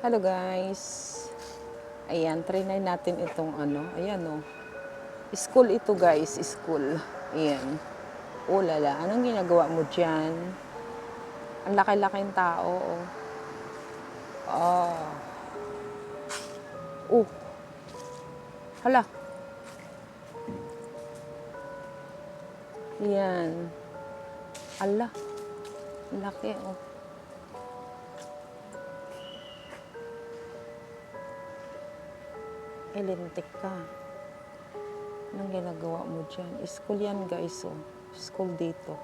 Hello guys. Ayan, try na natin itong ano. Ayan o. School ito guys, school. Ayan. Oh lala, anong ginagawa mo dyan? Ang laki-laking tao. Oh. Oh. Oh. Hala. Ayan. Ala. Ang laki oh. Lintik ka. Anong ginagawa mo dyan? School yan guys oh. School dito.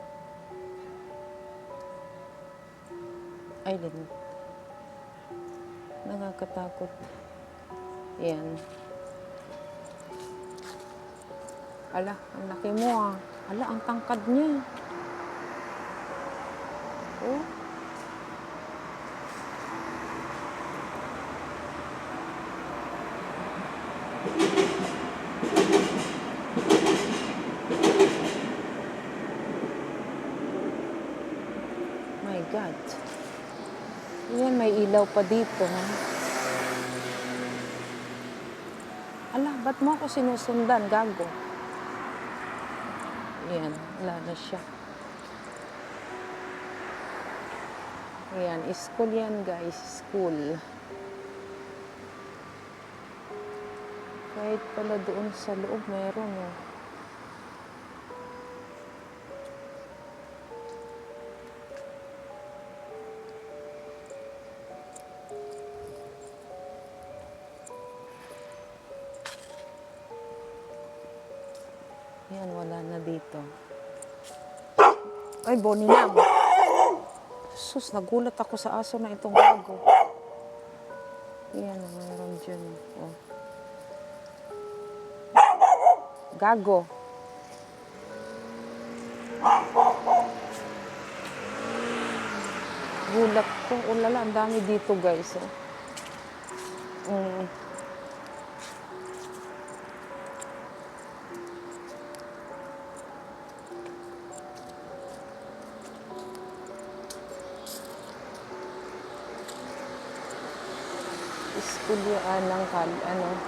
Ay, nakakatakot. Ayan. Ala, ang laki mo ah. Ala, ang tangkad niya. Oh. My God. Ayan, may ilaw pa dito. Ha? Ala, ba't mo ako sinusundan? Gago. Ayan, wala na siya. Ayan, school yan guys. School. Kahit pala doon sa loob meron oh. Ayan, wala na dito. Ay, Boninam. Sus, nagulat ako sa aso na itong gago. Ayan, mayroon dyan. Oh. Gago. Gulat ko. Ulala, ang dami dito guys. Oh. School yan ng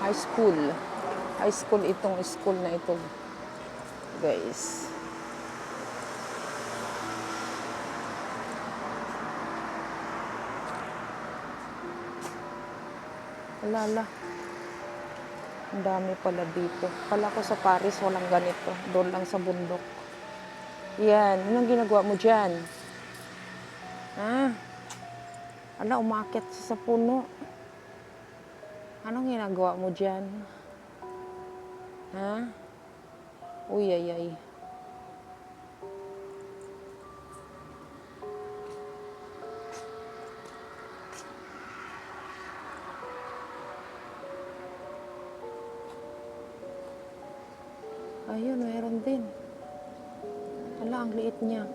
high school. High school itong school na ito. Guys. Alala. Ang dami pala dito. Kala ko sa Paris walang ganito. Doon lang sa bundok. Yan. Anong ginagawa mo dyan? Ha? Ala, umakyat sa puno. Anong ginagawa mo dyan? Ha? Uy, ay, ay. Ayun, meron din. Ala, ang liit niya.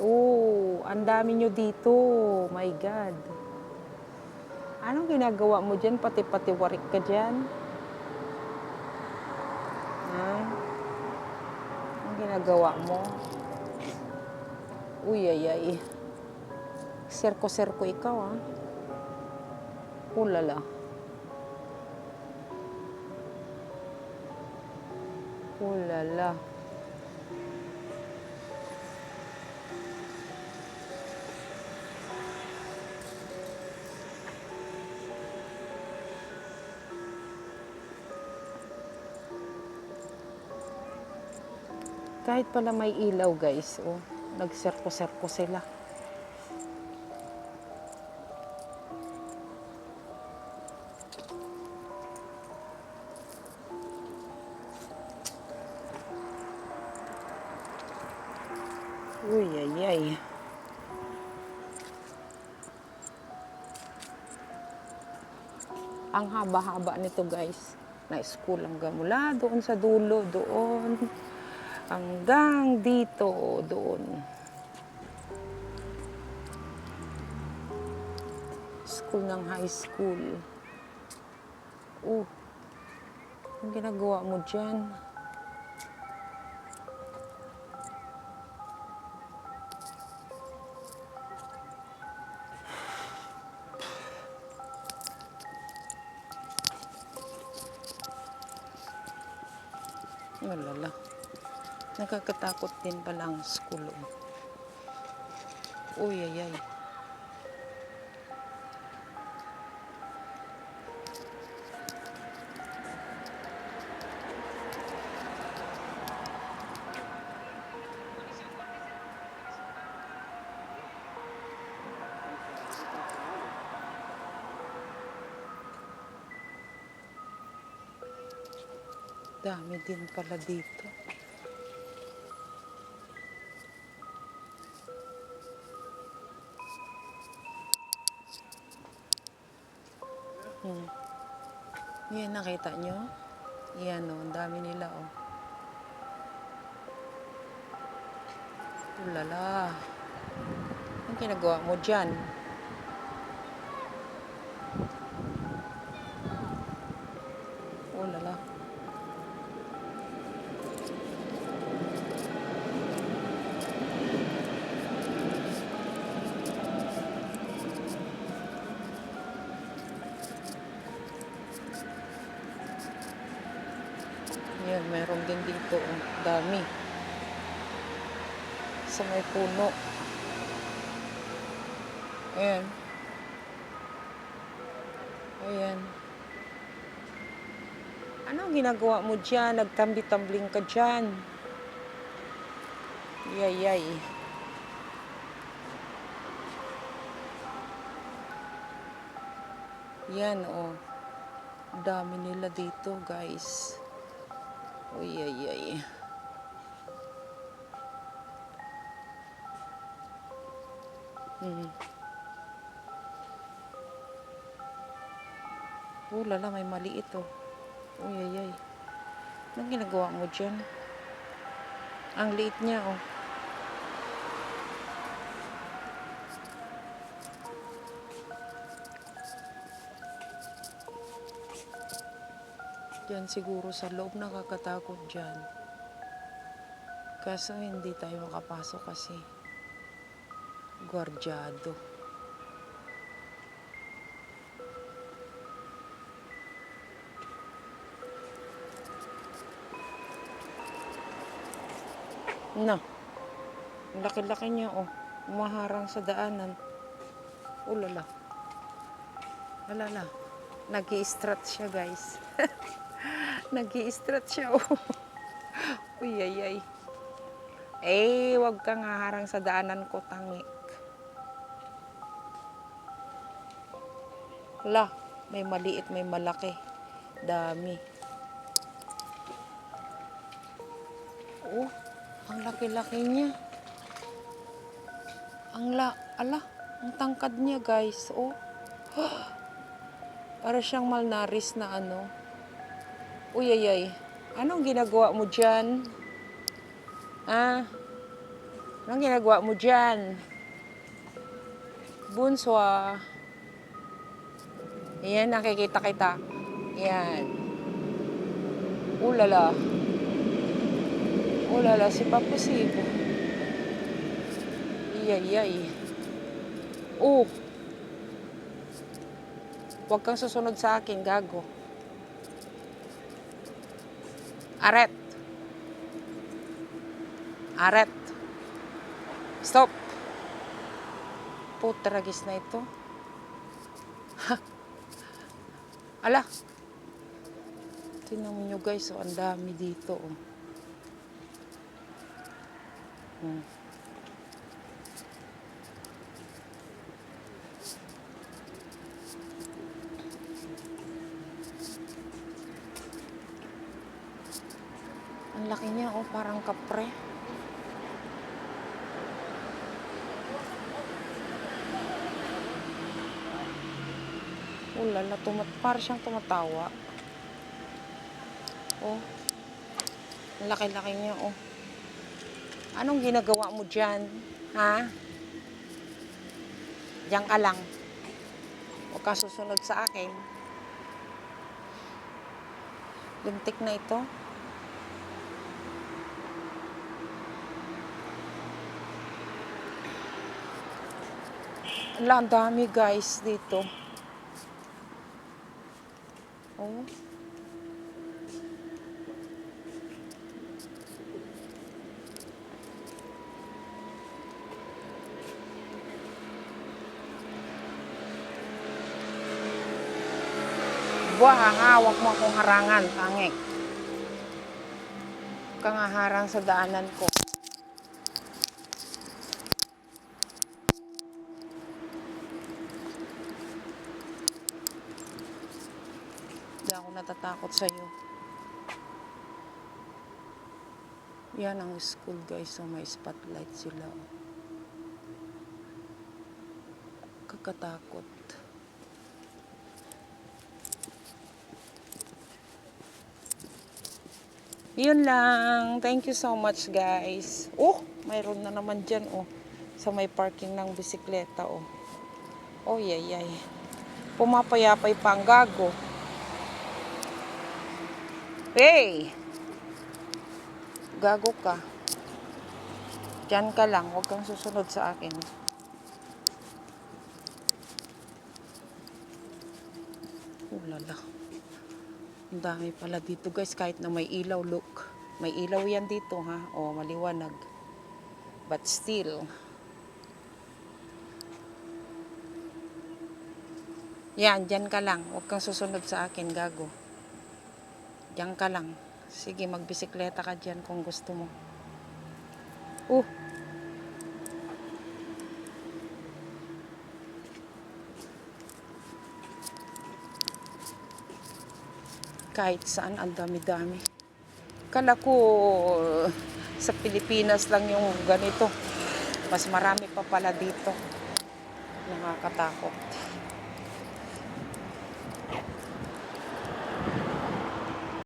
Oh, ang dami nyo dito. My God. Anong ginagawa mo dyan? Pati-pati warik ka dyan? Ha? Anong ginagawa mo? Uy, ay, ay. Serko-serko ikaw, ha? Ulala. Ulala. Kahit pala may ilaw guys, oh, nagserko-serko sila. Uy, ay, ay. Ang haba-haba nito guys. Na school hanggang mula doon sa dulo, doon. Hanggang dito, doon. School ng high school. Oh, ang ginagawa mo dyan? Wala. Nakakatakot din pala ang school. Uy, ay, ay. Dami din pala dito. Yan, nakita nyo? Yan o, ang dami nila o. Ulala. Ang ginagawa mo dyan? Ulala. Yan, meron din dito o. Dami. Sa may puno. Ayan. Ayan. Anong ginagawa mo dyan? Nagtambi-tambling ka dyan. Yay. Yan o. Dami nila dito, guys. Uy, ay. Oh, lala, may maliit oh. Uy, ay. Anong ginagawa mo dyan? Ang liit niya oh. Diyan siguro sa loob, nakakatakot dyan. Kaso hindi tayo makapasok kasi gwardyado. Na, ang laki-laki niya oh. Umaharang sa daanan. Ulala. Alala. Nag-i-strat siya, guys. Nag-i-strat siya oh. Uy, ay. Wag kang haharang sa daanan ko, tangik. Wala, may maliit, may malaki. Dami. Oh, ang laki-laki niya. Ang tangkad niya, guys. Oh. Para siyang malnaris na ano. Uy, ay. Anong ginagawa mo dyan? Anong ginagawa mo dyan? Bunswa. Ayan, nakikita kita. Ayan. Ulala. Si Papa Sibo. Iyay. Oh. Huwag kang susunod sa akin, gago. Aret. Stop. Putragis na ito. Ala. Tingnan nyo guys, oh, ang dami dito. Oh. Ang laki niya, oh, parang kapre. Ulala, parang siyang tumatawa. Oh, ang laki-laki niya, oh. Anong ginagawa mo dyan? Ha? Diyan ka lang. Huwag ka susunod sa akin. Lintik na ito. Ang dami guys dito. Oh. Buwa ha, huwag mo akong harangan, pangit. Huwag kang haharang sa daanan ko. Hindi ako natatakot sa'yo. Yan ang school guys, so may spotlight sila. Kakatakot. Yun lang. Thank you so much guys. Oh, mayroon na naman dyan oh. Sa may parking ng bisikleta oh. Oh yay. Pumapayapay pa ang gago. Hey! Gago ka. Diyan ka lang. Huwag kang susunod sa akin. Lala. Ang dami pala dito guys. Kahit na may ilaw, look. May ilaw yan dito ha. O, maliwanag. But still. Yan, dyan ka lang. Huwag kang susunod sa akin, gago. Diyan ka lang. Sige, magbisikleta ka dyan kung gusto mo. Kahit saan, ang dami-dami. Kala ko sa Pilipinas lang yung ganito. Mas marami pa pala dito. Nakakatakot.